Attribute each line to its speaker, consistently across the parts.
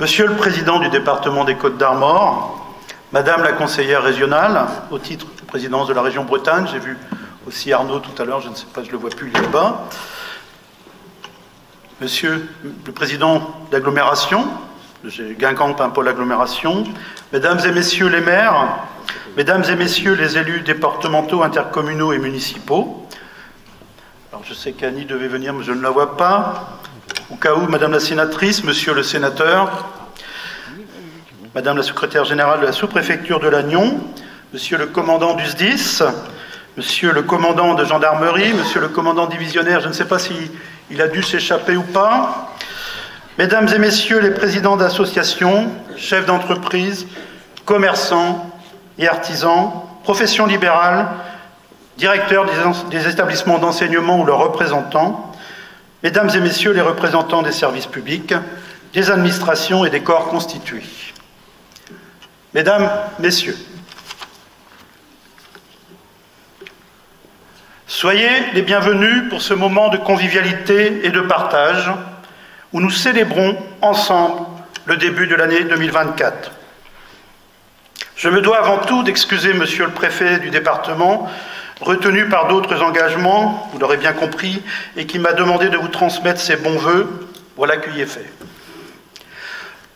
Speaker 1: Monsieur le Président du département des Côtes-d'Armor, Madame la conseillère régionale, au titre de présidence de la région Bretagne, j'ai vu aussi Arnaud tout à l'heure, je ne sais pas, je ne le vois plus là-bas. Monsieur le Président d'agglomération, j'ai Guingamp, un pôle agglomération, Mesdames et Messieurs les maires, Mesdames et Messieurs les élus départementaux, intercommunaux et municipaux. Alors je sais qu'Annie devait venir, mais je ne la vois pas. Au cas où, Madame la sénatrice, Monsieur le sénateur, Madame la secrétaire générale de la sous-préfecture de Lannion, Monsieur le commandant du SDIS, Monsieur le commandant de gendarmerie, Monsieur le commandant divisionnaire, je ne sais pas s'il a dû s'échapper ou pas, Mesdames et Messieurs les présidents d'associations, chefs d'entreprise, commerçants et artisans, professions libérales, directeurs des établissements d'enseignement ou leurs représentants, Mesdames et Messieurs les représentants des services publics, des administrations et des corps constitués. Mesdames, Messieurs, soyez les bienvenus pour ce moment de convivialité et de partage où nous célébrons ensemble le début de l'année 2024. Je me dois avant tout d'excuser Monsieur le préfet du département, retenu par d'autres engagements, vous l'aurez bien compris, et qui m'a demandé de vous transmettre ses bons vœux. Voilà qui est fait.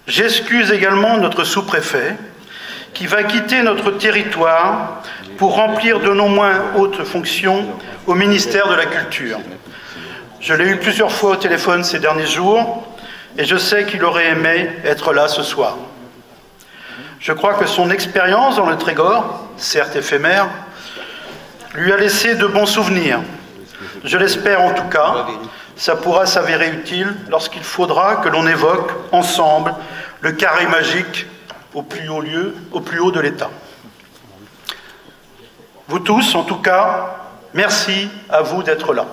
Speaker 1: J'excuse également notre sous-préfet, qui va quitter notre territoire pour remplir de non moins hautes fonctions au ministère de la Culture. Je l'ai eu plusieurs fois au téléphone ces derniers jours, et je sais qu'il aurait aimé être là ce soir. Je crois que son expérience dans le Trégor, certes éphémère, lui a laissé de bons souvenirs. Je l'espère en tout cas, ça pourra s'avérer utile lorsqu'il faudra que l'on évoque ensemble le carré magique au plus haut de l'État. Vous tous, en tout cas, merci à vous d'être là.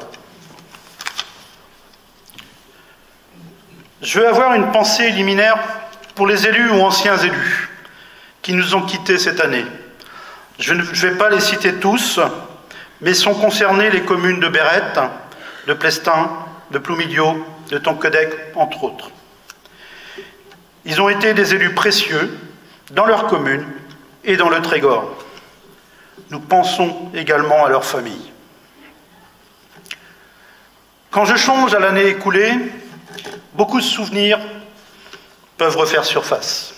Speaker 1: Je veux avoir une pensée liminaire pour les élus ou anciens élus qui nous ont quittés cette année. Je ne vais pas les citer tous, mais sont concernées les communes de Bérette, de Plestin, de Ploumilliau, de Tonquédec, entre autres. Ils ont été des élus précieux dans leur commune et dans le Trégor. Nous pensons également à leurs familles. Quand je songe à l'année écoulée, beaucoup de souvenirs peuvent refaire surface.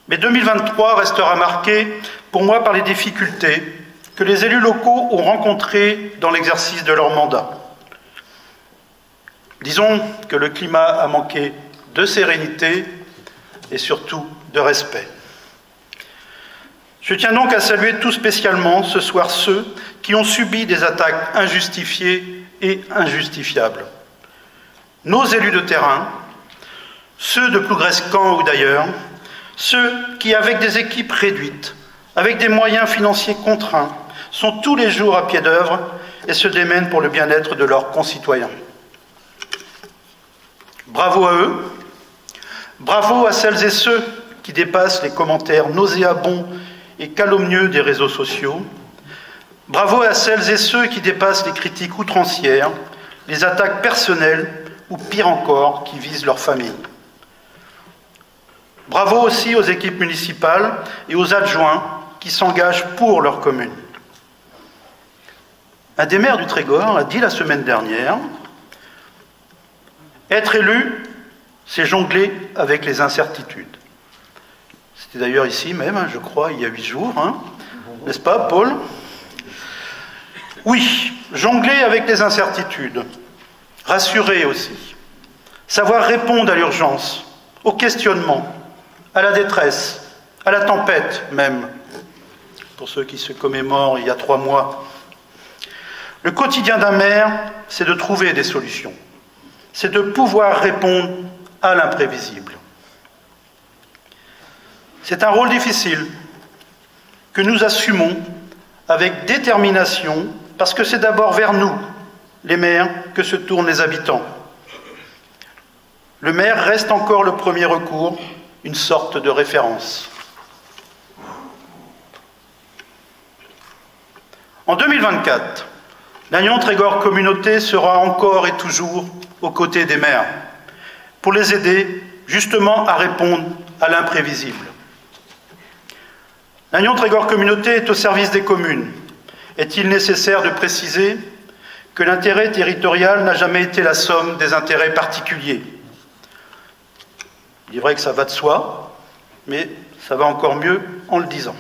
Speaker 1: Mais 2023 restera marqué pour moi par les difficultés que les élus locaux ont rencontrées dans l'exercice de leur mandat. Disons que le climat a manqué de sérénité et surtout de respect. Je tiens donc à saluer tout spécialement ce soir ceux qui ont subi des attaques injustifiées et injustifiables. Nos élus de terrain, ceux de Plougrescant ou d'ailleurs, ceux qui, avec des équipes réduites, avec des moyens financiers contraints, sont tous les jours à pied d'œuvre et se démènent pour le bien-être de leurs concitoyens. Bravo à eux, bravo à celles et ceux qui dépassent les commentaires nauséabonds et calomnieux des réseaux sociaux, bravo à celles et ceux qui dépassent les critiques outrancières, les attaques personnelles ou pire encore, qui visent leur famille. Bravo aussi aux équipes municipales et aux adjoints qui s'engagent pour leur commune. Un des maires du Trégor a dit la semaine dernière « Être élu, c'est jongler avec les incertitudes ». C'était d'ailleurs ici même, je crois, il y a 8 jours, n'est-ce pas, Paul? Oui, jongler avec les incertitudes, rassurer aussi, savoir répondre à l'urgence, au questionnement, à la détresse, à la tempête même, pour ceux qui se commémorent il y a 3 mois. Le quotidien d'un maire, c'est de trouver des solutions, c'est de pouvoir répondre à l'imprévisible. C'est un rôle difficile que nous assumons avec détermination parce que c'est d'abord vers nous, les maires, que se tournent les habitants. Le maire reste encore le premier recours, une sorte de référence. En 2024, Lannion Trégor Communauté sera encore et toujours aux côtés des maires. pour les aider justement à répondre à l'imprévisible. L'Agnon Trégor Communauté est au service des communes. Est-il nécessaire de préciser que l'intérêt territorial n'a jamais été la somme des intérêts particuliers? Il est vrai que ça va de soi, mais ça va encore mieux en le disant.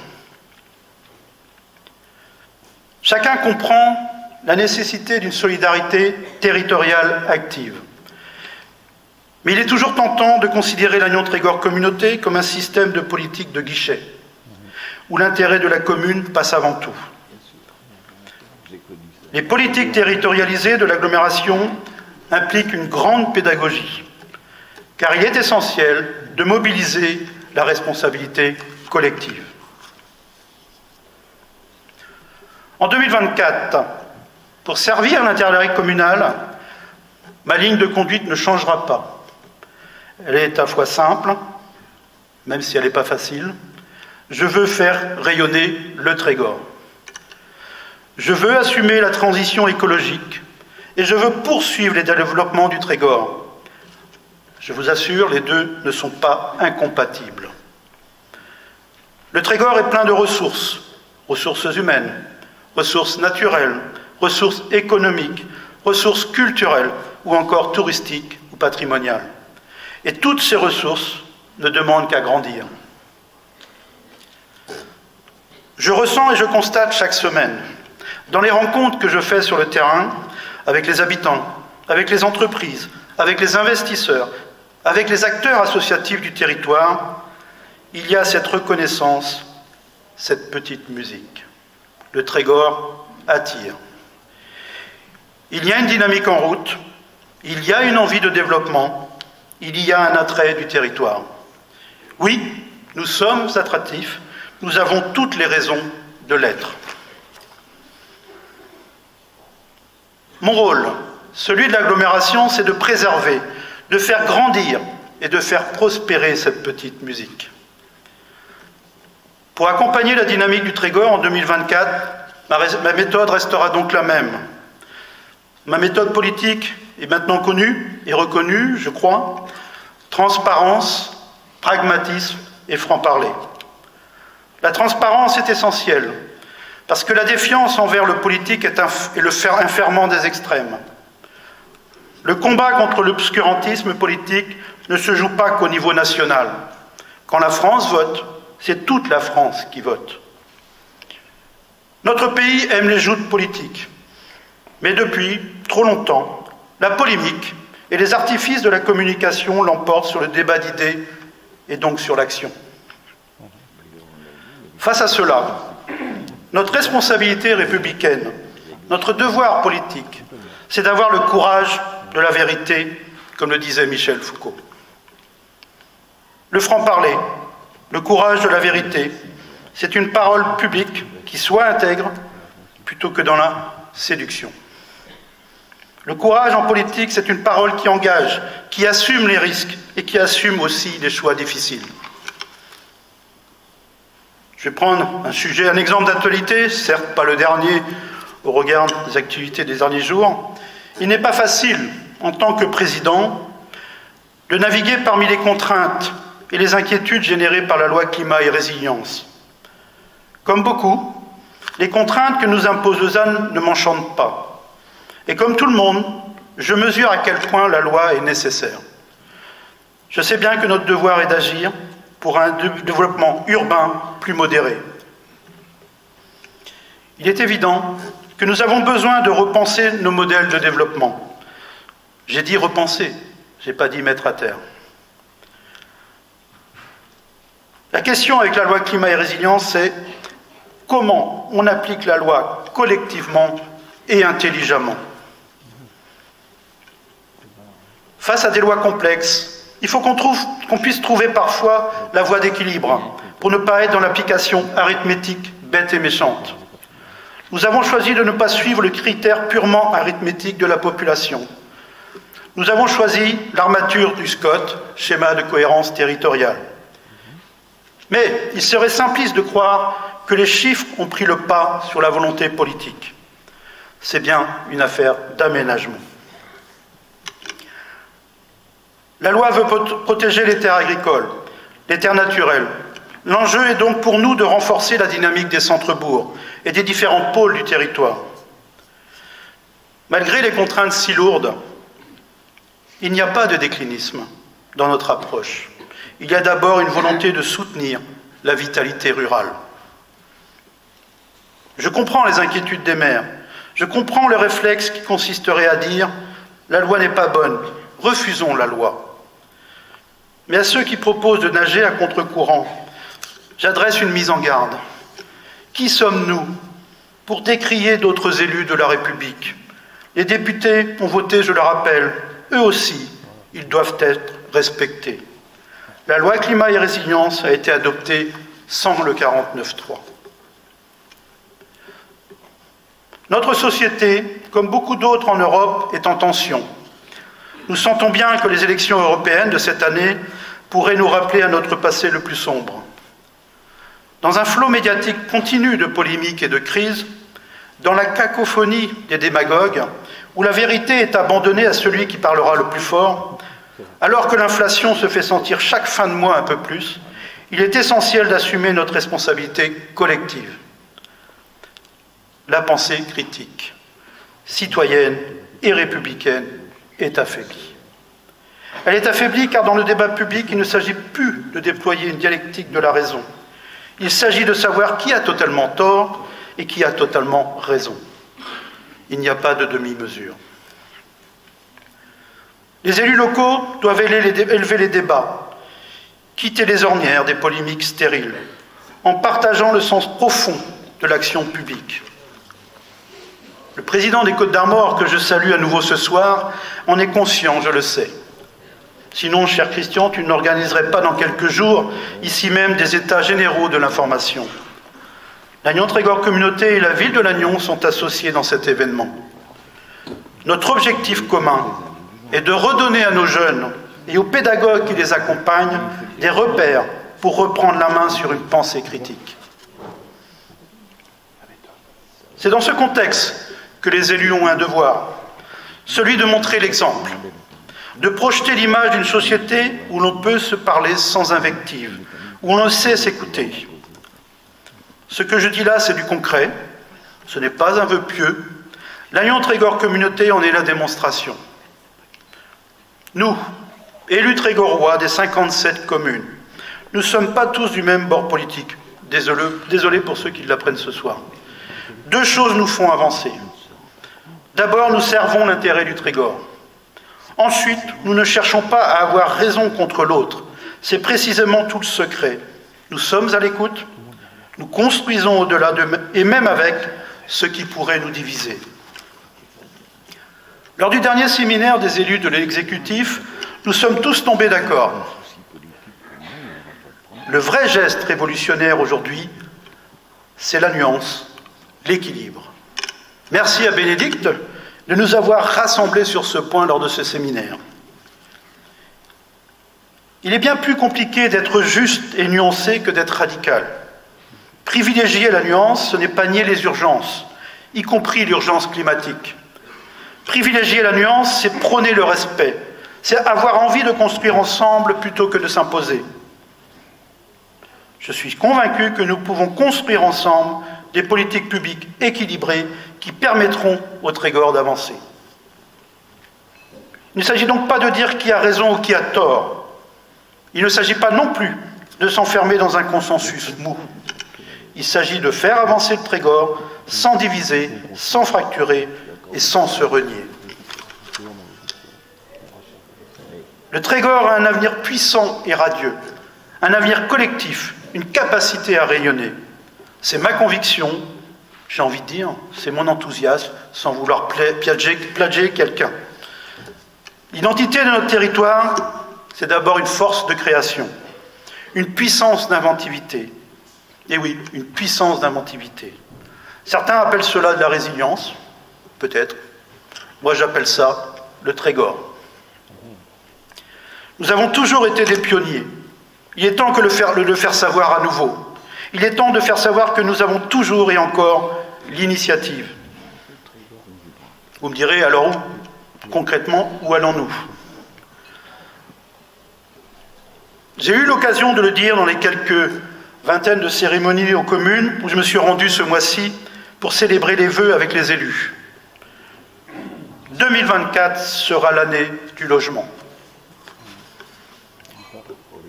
Speaker 1: Chacun comprend la nécessité d'une solidarité territoriale active. Mais il est toujours tentant de considérer l'Agnon Trégor Communauté comme un système de politique de guichet, où l'intérêt de la commune passe avant tout. Les politiques territorialisées de l'agglomération impliquent une grande pédagogie, car il est essentiel de mobiliser la responsabilité collective. En 2024, pour servir l'intérêt communal, ma ligne de conduite ne changera pas. Elle est à la fois simple, même si elle n'est pas facile. Je veux faire rayonner le Trégor. Je veux assumer la transition écologique et je veux poursuivre les développements du Trégor. Je vous assure, les deux ne sont pas incompatibles. Le Trégor est plein de ressources, ressources humaines, ressources naturelles, ressources économiques, ressources culturelles ou encore touristiques ou patrimoniales. Et toutes ces ressources ne demandent qu'à grandir. Je ressens et je constate chaque semaine, dans les rencontres que je fais sur le terrain, avec les habitants, avec les entreprises, avec les investisseurs, avec les acteurs associatifs du territoire, il y a cette reconnaissance, cette petite musique. Le Trégor attire. Il y a une dynamique en route, il y a une envie de développement, il y a un attrait du territoire. Oui, nous sommes attractifs, nous avons toutes les raisons de l'être. Mon rôle, celui de l'agglomération, c'est de préserver, de faire grandir et de faire prospérer cette petite musique. Pour accompagner la dynamique du Trégor en 2024, ma méthode restera donc la même. Ma méthode politique est maintenant connue et reconnue, je crois. Transparence, pragmatisme et franc-parler. La transparence est essentielle, parce que la défiance envers le politique est un ferment des extrêmes. Le combat contre l'obscurantisme politique ne se joue pas qu'au niveau national. Quand la France vote, c'est toute la France qui vote. Notre pays aime les joutes politiques, mais depuis trop longtemps, la polémique et les artifices de la communication l'emportent sur le débat d'idées et donc sur l'action. Face à cela, notre responsabilité républicaine, notre devoir politique, c'est d'avoir le courage de la vérité, comme le disait Michel Foucault. Le franc-parler, le courage de la vérité, c'est une parole publique qui soit intègre plutôt que dans la séduction. Le courage en politique, c'est une parole qui engage, qui assume les risques et qui assume aussi les choix difficiles. Je vais prendre un exemple d'actualité, certes pas le dernier au regard des activités des derniers jours. Il n'est pas facile, en tant que président, de naviguer parmi les contraintes et les inquiétudes générées par la loi climat et résilience. Comme beaucoup, les contraintes que nous impose Lausanne ne m'enchantent pas. Et comme tout le monde, je mesure à quel point la loi est nécessaire. Je sais bien que notre devoir est d'agir pour un développement urbain plus modéré. Il est évident que nous avons besoin de repenser nos modèles de développement. J'ai dit repenser, je n'ai pas dit mettre à terre. La question avec la loi climat et résilience, c'est comment on applique la loi collectivement et intelligemment. Face à des lois complexes, il faut qu'on puisse trouver parfois la voie d'équilibre pour ne pas être dans l'application arithmétique bête et méchante. Nous avons choisi de ne pas suivre le critère purement arithmétique de la population. Nous avons choisi l'armature du SCOT, schéma de cohérence territoriale. Mais il serait simpliste de croire que les chiffres ont pris le pas sur la volonté politique. C'est bien une affaire d'aménagement. La loi veut protéger les terres agricoles, les terres naturelles. L'enjeu est donc pour nous de renforcer la dynamique des centres-bourgs et des différents pôles du territoire. Malgré les contraintes si lourdes, il n'y a pas de déclinisme dans notre approche. Il y a d'abord une volonté de soutenir la vitalité rurale. Je comprends les inquiétudes des maires, je comprends le réflexe qui consisterait à dire « la loi n'est pas bonne, refusons la loi ». Mais à ceux qui proposent de nager à contre-courant, j'adresse une mise en garde. Qui sommes-nous pour décrier d'autres élus de la République? Les députés ont voté, je le rappelle, eux aussi, ils doivent être respectés. La loi climat et résilience a été adoptée sans le 49.3. Notre société, comme beaucoup d'autres en Europe, est en tension. Nous sentons bien que les élections européennes de cette année pourraient nous rappeler à notre passé le plus sombre. Dans un flot médiatique continu de polémiques et de crises, dans la cacophonie des démagogues, où la vérité est abandonnée à celui qui parlera le plus fort, alors que l'inflation se fait sentir chaque fin de mois un peu plus, il est essentiel d'assumer notre responsabilité collective. La pensée critique, citoyenne et républicaine, est affaiblie. Elle est affaiblie car dans le débat public, il ne s'agit plus de déployer une dialectique de la raison. Il s'agit de savoir qui a totalement tort et qui a totalement raison. Il n'y a pas de demi-mesure. Les élus locaux doivent élever les débats, quitter les ornières des polémiques stériles, en partageant le sens profond de l'action publique. Le président des Côtes-d'Armor, que je salue à nouveau ce soir, en est conscient, je le sais. Sinon, cher Christian, tu n'organiserais pas dans quelques jours, ici même, des états généraux de l'information. Lannion-Trégor Communauté et la ville de Lannion sont associés dans cet événement. Notre objectif commun est de redonner à nos jeunes et aux pédagogues qui les accompagnent des repères pour reprendre la main sur une pensée critique. C'est dans ce contexte que les élus ont un devoir, celui de montrer l'exemple, de projeter l'image d'une société où l'on peut se parler sans invective, où l'on sait s'écouter. Ce que je dis là, c'est du concret, ce n'est pas un vœu pieux. Lannion-Trégor Communauté en est la démonstration. Nous, élus trégorois des 57 communes, nous ne sommes pas tous du même bord politique. Désolé pour ceux qui l'apprennent ce soir. Deux choses nous font avancer. D'abord, nous servons l'intérêt du Trégor. Ensuite, nous ne cherchons pas à avoir raison contre l'autre. C'est précisément tout le secret. Nous sommes à l'écoute, nous construisons au-delà et même avec ce qui pourrait nous diviser. Lors du dernier séminaire des élus de l'exécutif, nous sommes tous tombés d'accord. Le vrai geste révolutionnaire aujourd'hui, c'est la nuance, l'équilibre. Merci à Bénédicte de nous avoir rassemblés sur ce point lors de ce séminaire. Il est bien plus compliqué d'être juste et nuancé que d'être radical. Privilégier la nuance, ce n'est pas nier les urgences, y compris l'urgence climatique. Privilégier la nuance, c'est prôner le respect, c'est avoir envie de construire ensemble plutôt que de s'imposer. Je suis convaincu que nous pouvons construire ensemble des politiques publiques équilibrées qui permettront au Trégor d'avancer. Il ne s'agit donc pas de dire qui a raison ou qui a tort. Il ne s'agit pas non plus de s'enfermer dans un consensus mou. Il s'agit de faire avancer le Trégor sans diviser, sans fracturer et sans se renier. Le Trégor a un avenir puissant et radieux, un avenir collectif, une capacité à rayonner. C'est ma conviction, j'ai envie de dire, c'est mon enthousiasme, sans vouloir plagier quelqu'un. L'identité de notre territoire, c'est d'abord une force de création, une puissance d'inventivité. Et oui, une puissance d'inventivité. Certains appellent cela de la résilience, peut-être. Moi, j'appelle ça le Trégor. Nous avons toujours été des pionniers. Il est temps de le faire savoir à nouveau. Il est temps de faire savoir que nous avons toujours et encore l'initiative. Vous me direz, alors où, concrètement, où allons-nous? J'ai eu l'occasion de le dire dans les quelques vingtaines de cérémonies aux communes où je me suis rendu ce mois-ci pour célébrer les vœux avec les élus. 2024 sera l'année du logement.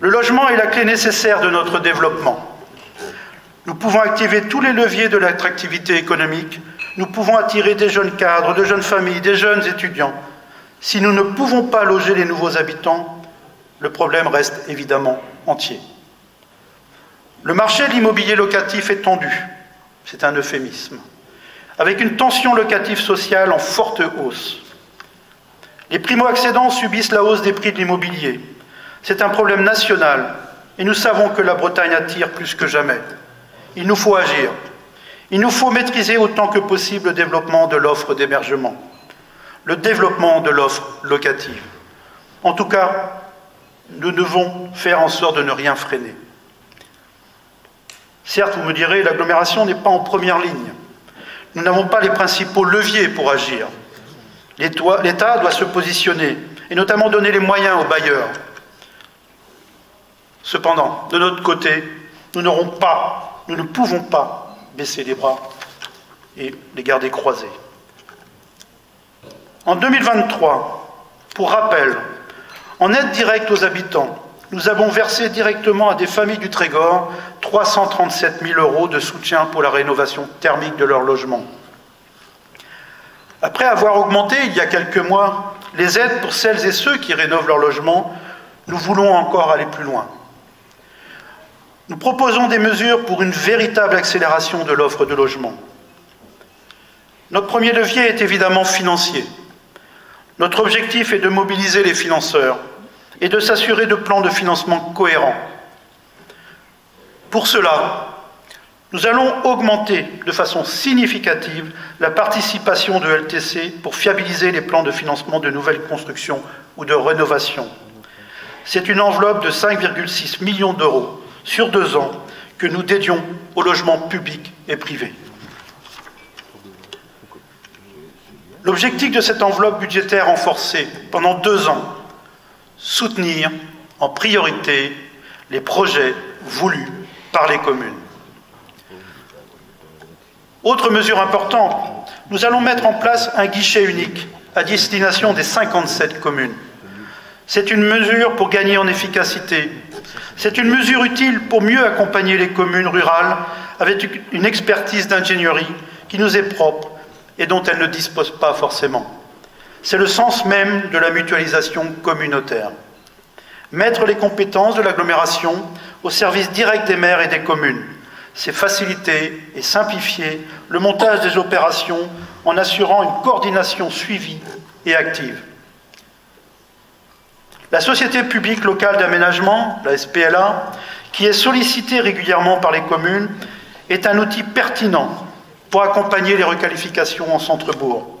Speaker 1: Le logement est la clé nécessaire de notre développement. Nous pouvons activer tous les leviers de l'attractivité économique. Nous pouvons attirer des jeunes cadres, de jeunes familles, des jeunes étudiants. Si nous ne pouvons pas loger les nouveaux habitants, le problème reste évidemment entier. Le marché de l'immobilier locatif est tendu. C'est un euphémisme. Avec une tension locative sociale en forte hausse. Les primo-accédants subissent la hausse des prix de l'immobilier. C'est un problème national et nous savons que la Bretagne attire plus que jamais. Il nous faut agir. Il nous faut maîtriser autant que possible le développement de l'offre d'hébergement, le développement de l'offre locative. En tout cas, nous devons faire en sorte de ne rien freiner. Certes, vous me direz, l'agglomération n'est pas en première ligne. Nous n'avons pas les principaux leviers pour agir. L'État doit se positionner et notamment donner les moyens aux bailleurs. Cependant, de notre côté, nous ne pouvons pas baisser les bras et les garder croisés. En 2023, pour rappel, en aide directe aux habitants, nous avons versé directement à des familles du Trégor 337 000 € de soutien pour la rénovation thermique de leur logement. Après avoir augmenté, il y a quelques mois, les aides pour celles et ceux qui rénovent leur logement, nous voulons encore aller plus loin. Nous proposons des mesures pour une véritable accélération de l'offre de logement. Notre premier levier est évidemment financier. Notre objectif est de mobiliser les financeurs et de s'assurer de plans de financement cohérents. Pour cela, nous allons augmenter de façon significative la participation de LTC pour fiabiliser les plans de financement de nouvelles constructions ou de rénovation. C'est une enveloppe de 5,6 millions d'euros sur 2 ans que nous dédions au logement public et privé. L'objectif de cette enveloppe budgétaire renforcée pendant 2 ans, soutenir en priorité les projets voulus par les communes. Autre mesure importante, nous allons mettre en place un guichet unique à destination des 57 communes. C'est une mesure pour gagner en efficacité. C'est une mesure utile pour mieux accompagner les communes rurales avec une expertise d'ingénierie qui nous est propre et dont elles ne disposent pas forcément. C'est le sens même de la mutualisation communautaire. Mettre les compétences de l'agglomération au service direct des maires et des communes, c'est faciliter et simplifier le montage des opérations en assurant une coordination suivie et active. La Société publique locale d'aménagement, la SPLA, qui est sollicitée régulièrement par les communes, est un outil pertinent pour accompagner les requalifications en centre-bourg.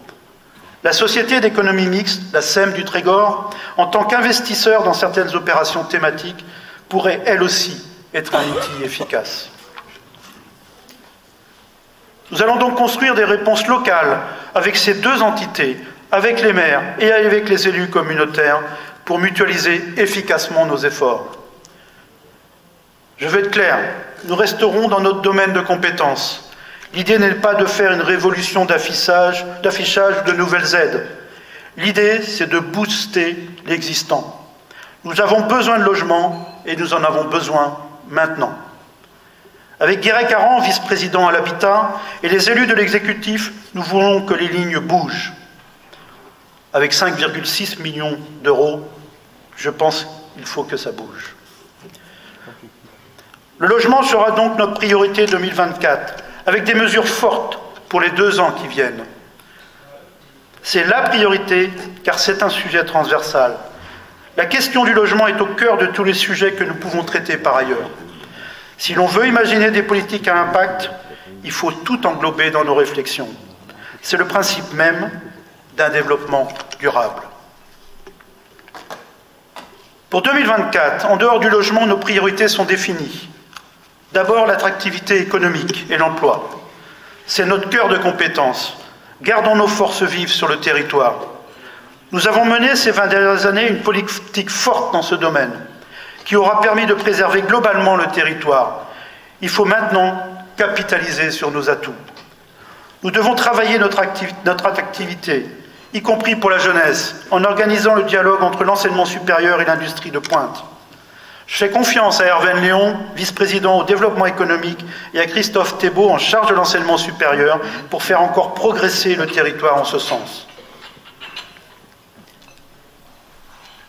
Speaker 1: La Société d'économie mixte, la SEM du Trégor, en tant qu'investisseur dans certaines opérations thématiques, pourrait elle aussi être un outil efficace. Nous allons donc construire des réponses locales avec ces 2 entités, avec les maires et avec les élus communautaires, pour mutualiser efficacement nos efforts. Je veux être clair, nous resterons dans notre domaine de compétences. L'idée n'est pas de faire une révolution d'affichage de nouvelles aides. L'idée, c'est de booster l'existant. Nous avons besoin de logements et nous en avons besoin maintenant. Avec Guéret Caran, vice-président à l'habitat, et les élus de l'exécutif, nous voulons que les lignes bougent. Avec 5,6 millions d'euros, je pense qu'il faut que ça bouge. Le logement sera donc notre priorité 2024, avec des mesures fortes pour les 2 ans qui viennent. C'est la priorité, car c'est un sujet transversal. La question du logement est au cœur de tous les sujets que nous pouvons traiter par ailleurs. Si l'on veut imaginer des politiques à impact, il faut tout englober dans nos réflexions. C'est le principe même d'un développement durable. Pour 2024, en dehors du logement, nos priorités sont définies. D'abord, l'attractivité économique et l'emploi. C'est notre cœur de compétence. Gardons nos forces vives sur le territoire. Nous avons mené ces 20 dernières années une politique forte dans ce domaine. qui aura permis de préserver globalement le territoire. Il faut maintenant capitaliser sur nos atouts. Nous devons travailler notre attractivité, y compris pour la jeunesse, en organisant le dialogue entre l'enseignement supérieur et l'industrie de pointe. Je fais confiance à Hervé Léon, vice-président au développement économique, et à Christophe Thébault, en charge de l'enseignement supérieur, pour faire encore progresser le territoire en ce sens.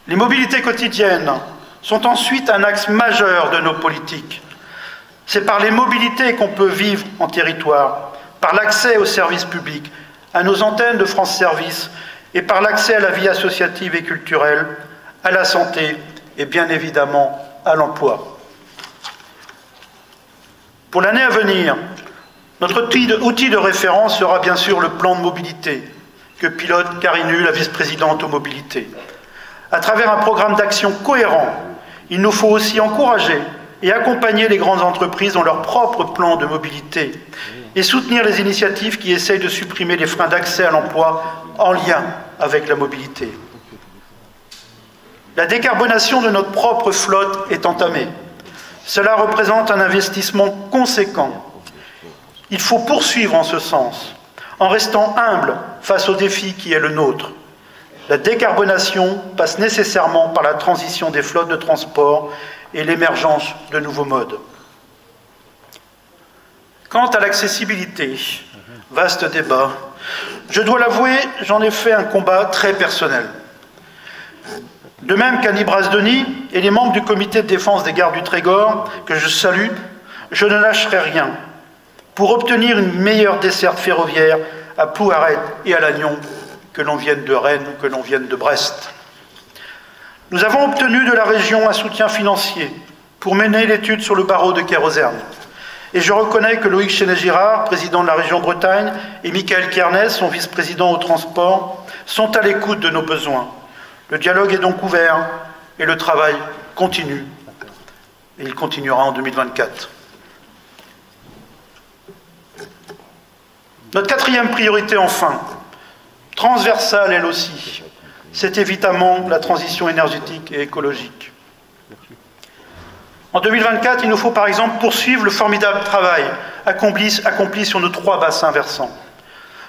Speaker 1: Les mobilités quotidiennes sont ensuite un axe majeur de nos politiques. C'est par les mobilités qu'on peut vivre en territoire, par l'accès aux services publics, à nos antennes de France Service et par l'accès à la vie associative et culturelle, à la santé et bien évidemment à l'emploi. Pour l'année à venir, notre outil de référence sera bien sûr le plan de mobilité que pilote Karine, la vice-présidente aux mobilités. À travers un programme d'action cohérent, il nous faut aussi encourager et accompagner les grandes entreprises dans leur propre plan de mobilité et soutenir les initiatives qui essayent de supprimer les freins d'accès à l'emploi en lien avec la mobilité. La décarbonation de notre propre flotte est entamée. Cela représente un investissement conséquent. Il faut poursuivre en ce sens, en restant humble face au défi qui est le nôtre. La décarbonation passe nécessairement par la transition des flottes de transport et l'émergence de nouveaux modes. Quant à l'accessibilité, vaste débat, je dois l'avouer, j'en ai fait un combat très personnel. De même qu'Annie Brasdoni et les membres du comité de défense des gares du Trégor, que je salue, je ne lâcherai rien pour obtenir une meilleure desserte ferroviaire à Plouaret et à Lannion, que l'on vienne de Rennes ou que l'on vienne de Brest. Nous avons obtenu de la région un soutien financier pour mener l'étude sur le barreau de Kéroserne. Et je reconnais que Loïc Chénet-Girard, président de la région Bretagne, et Michael Kernès, son vice-président au transport, sont à l'écoute de nos besoins. Le dialogue est donc ouvert et le travail continue. Et il continuera en 2024. Notre quatrième priorité, enfin, transversale elle aussi, c'est évidemment la transition énergétique et écologique. En 2024, il nous faut par exemple poursuivre le formidable travail accompli sur nos 3 bassins versants.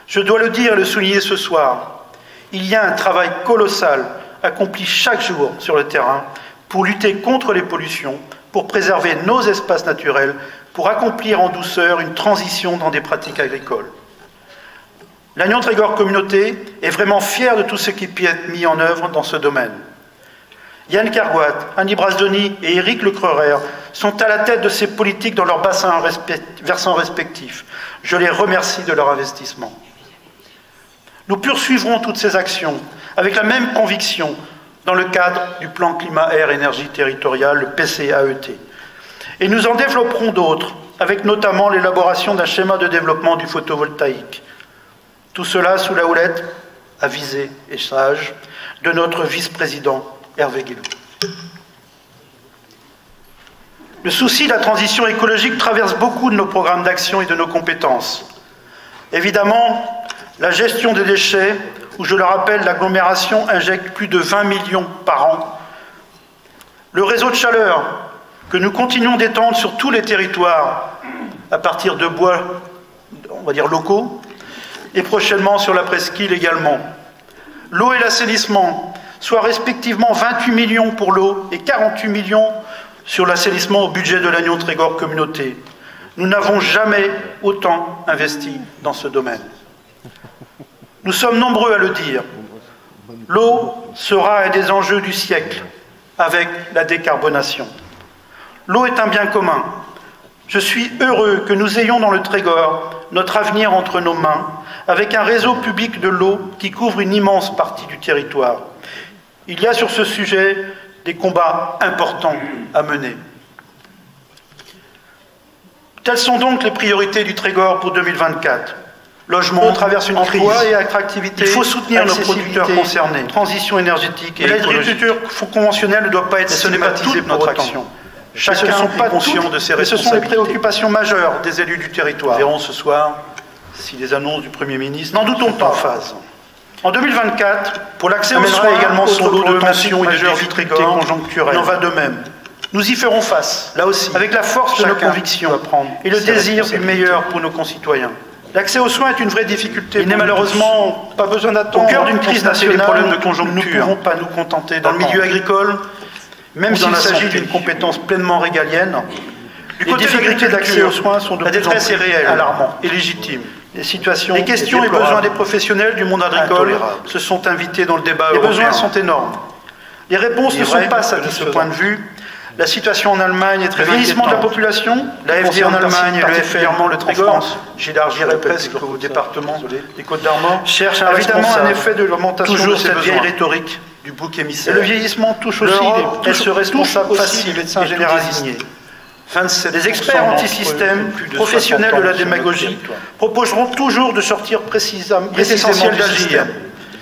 Speaker 1: Je dois le dire et le souligner ce soir, il y a un travail colossal accompli chaque jour sur le terrain pour lutter contre les pollutions, pour préserver nos espaces naturels, pour accomplir en douceur une transition dans des pratiques agricoles. Lannion Trégor Communauté est vraiment fière de tout ce qui peut être mis en œuvre dans ce domaine. Yann Cargoat, Annie Brasdoni et Éric Lecreurer sont à la tête de ces politiques dans leurs bassins versants respectifs. Je les remercie de leur investissement. Nous poursuivrons toutes ces actions avec la même conviction dans le cadre du plan climat-air-énergie territorial, le PCAET. Et nous en développerons d'autres, avec notamment l'élaboration d'un schéma de développement du photovoltaïque. Tout cela sous la houlette, avisée et sage, de notre vice-président Hervé Guillou. Le souci de la transition écologique traverse beaucoup de nos programmes d'action et de nos compétences. Évidemment, la gestion des déchets, où je le rappelle, l'agglomération injecte plus de 20 millions par an. Le réseau de chaleur, que nous continuons d'étendre sur tous les territoires, à partir de bois, on va dire locaux, et prochainement sur la presqu'île également. L'eau et l'assainissement, soit respectivement 28 millions pour l'eau et 48 millions sur l'assainissement au budget de Lannion Trégor Communauté. Nous n'avons jamais autant investi dans ce domaine. Nous sommes nombreux à le dire. L'eau sera un des enjeux du siècle avec la décarbonation. L'eau est un bien commun. Je suis heureux que nous ayons dans le Trégor notre avenir entre nos mains, avec un réseau public de l'eau qui couvre une immense partie du territoire. Il y a sur ce sujet des combats importants à mener. Telles sont donc les priorités du Trégor pour 2024. Logement, on traverse une crise et attractivité. Il faut soutenir nos producteurs concernés. Transition énergétique et l'agriculture conventionnelle ne doit pas être stigmatisée pour notre action. Chacun est conscient de ses responsabilités. Ce sont les préoccupations majeures des élus du territoire. Nous verrons ce soir si les annonces du Premier ministre, n'en doutons pas, en phase. En 2024, pour l'accès aux soins également son lot de tensions et de difficultés conjoncturelles. Il en va de même. Nous y ferons face, là aussi, avec la force de nos convictions et le désir du meilleur pour nos concitoyens. L'accès aux soins est une vraie difficulté. Il n'est malheureusement pas besoin d'attendre. Au cœur d'une crise nationale, des problèmes de conjoncture. Nous ne pouvons pas nous contenter dans le milieu agricole, même s'il s'agit d'une compétence pleinement régalienne. Du côté de l'agriculture, l'accès aux soins sont de plus en plus la détresse est réelle, alarmante et légitime. Les questions et besoins des professionnels du monde agricole se sont invités dans le débat européen. Les besoins sont énormes. Les réponses ne sont pas satisfaisantes de ce point de vue. La situation en Allemagne est très inquiétante. Le vieillissement de la population, l'AFD en Allemagne et le FR, le Trégor, j'élargirais presque au département des Côtes-d'Armor, cherchent évidemment un effet de l'augmentation de cette vieille rhétorique du bouc émissaire. Et le vieillissement touche aussi les responsables faciles des médecins généralistes. Les experts anti-système, professionnels de la démagogie, proposeront toujours de sortir précisément l'essentiel d'agir,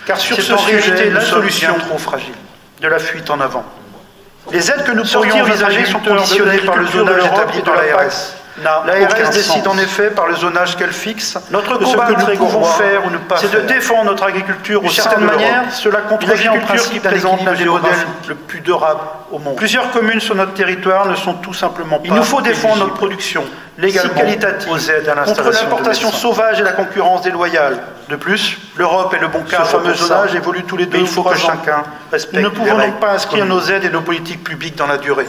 Speaker 1: car sur ce sujet, la solution trop fragile de la fuite en avant. Les aides que nous pourrions envisager sont conditionnées par le zonage établi par l'ARS. L'ARS décide en effet par le zonage qu'elle fixe. Notre combat, ce que nous pouvons faire ou ne pas faire, c'est de défendre notre agriculture d'une certaine manière. Cela contrevient au principe qui présente l'un des modèles le plus durable au monde. Plusieurs communes sur notre territoire ne sont tout simplement pas. Il nous faut défendre notre production légalement, qualitative, aux aides à l'installation, contre l'importation sauvage et la concurrence déloyale. De plus, l'Europe est le bon cas. Ce fameux zonage évolue tous les 2 ou 3 ans. Il faut que chacun respecte. Nous ne pouvons donc pas inscrire nos aides et nos politiques publiques dans la durée.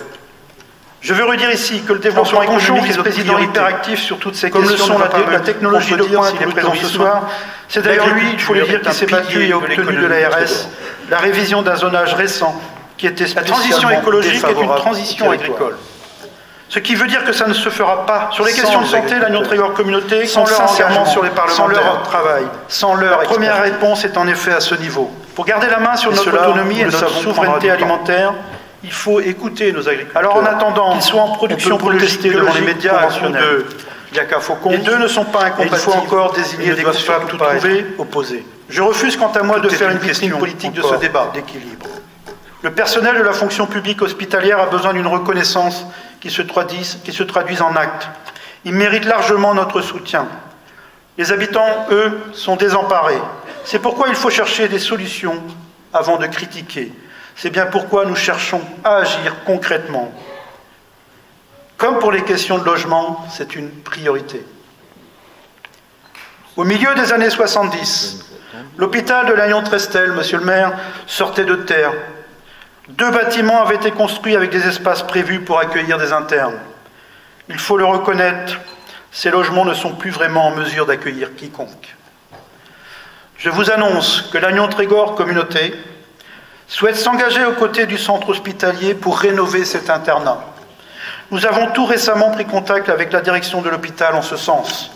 Speaker 1: Je veux redire ici que le développement économique est notre priorité hyperactif sur toutes ces questions. La technologie de pointe qui est présente ce soir, c'est d'ailleurs lui, il faut le dire, qui s'est battu et a obtenu de l'ARS la révision d'un zonage récent qui était spécialement défavorable. La transition écologique est une transition agricole. Ce qui veut dire que ça ne se fera pas. Sur les questions de santé, l'Agnon Trégor Communauté compte sincèrement sur les parlementaires. Sans leur travail, sans leur première réponse est en effet à ce niveau. Pour garder la main sur notre autonomie et notre souveraineté alimentaire, il faut écouter nos agriculteurs. Alors en attendant qu'ils soient en production protestée devant les médias de Yaka Faucon, les deux ne sont pas incompatibles. Il faut encore désigner des coupables tout trouvés, opposés. Je refuse quant à moi de faire une vitrine politique de ce débat d'équilibre. Le personnel de la fonction publique hospitalière a besoin d'une reconnaissance qui se traduise en actes. Ils méritent largement notre soutien. Les habitants, eux, sont désemparés. C'est pourquoi il faut chercher des solutions avant de critiquer. C'est bien pourquoi nous cherchons à agir concrètement. Comme pour les questions de logement, c'est une priorité. Au milieu des années 70, l'hôpital de Lannion-Trestel, monsieur le maire, sortait de terre. 2 bâtiments avaient été construits avec des espaces prévus pour accueillir des internes. Il faut le reconnaître, ces logements ne sont plus vraiment en mesure d'accueillir quiconque. Je vous annonce que l'Agnon Trégor Communauté souhaite s'engager aux côtés du centre hospitalier pour rénover cet internat. Nous avons tout récemment pris contact avec la direction de l'hôpital en ce sens.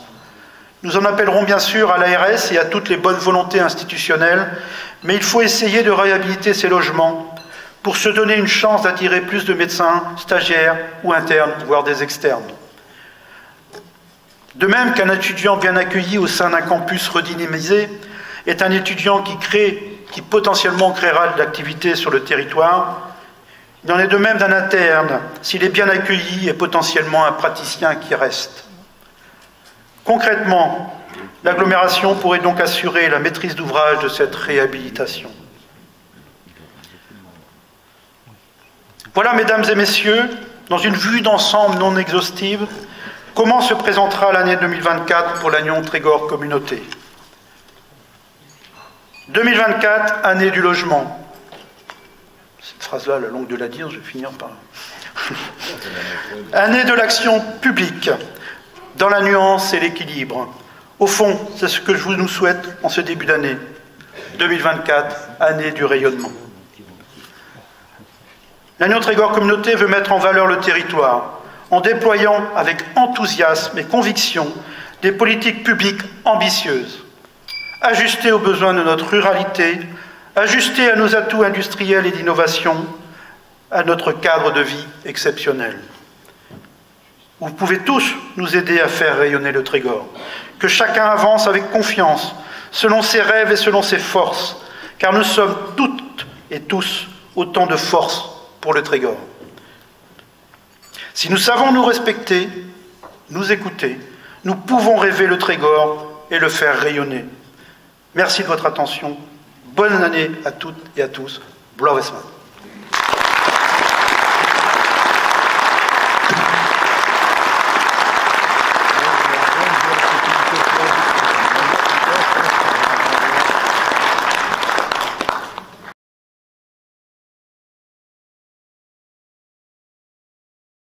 Speaker 1: Nous en appellerons bien sûr à l'ARS et à toutes les bonnes volontés institutionnelles, mais il faut essayer de réhabiliter ces logements pour se donner une chance d'attirer plus de médecins, stagiaires ou internes, voire des externes. De même qu'un étudiant bien accueilli au sein d'un campus redynamisé est un étudiant qui potentiellement créera de l'activité sur le territoire, il en est de même d'un interne, s'il est bien accueilli, et potentiellement un praticien qui reste. Concrètement, l'agglomération pourrait donc assurer la maîtrise d'ouvrage de cette réhabilitation. Voilà, mesdames et messieurs, dans une vue d'ensemble non exhaustive, comment se présentera l'année 2024 pour l'Agnon Trégor Communauté. 2024, année du logement. Cette phrase-là, la longue de la dire, je vais finir par... Année de l'action publique, dans la nuance et l'équilibre. Au fond, c'est ce que je nous souhaite en ce début d'année. 2024, année du rayonnement. L'Agnon Trégor Communauté veut mettre en valeur le territoire, en déployant avec enthousiasme et conviction des politiques publiques ambitieuses, ajustées aux besoins de notre ruralité, ajustées à nos atouts industriels et d'innovation, à notre cadre de vie exceptionnel. Vous pouvez tous nous aider à faire rayonner le Trégor, que chacun avance avec confiance, selon ses rêves et selon ses forces, car nous sommes toutes et tous autant de forces pour le Trégor. Si nous savons nous respecter, nous écouter, nous pouvons rêver le Trégor et le faire rayonner. Merci de votre attention. Bonne année à toutes et à tous. Blå Vestman.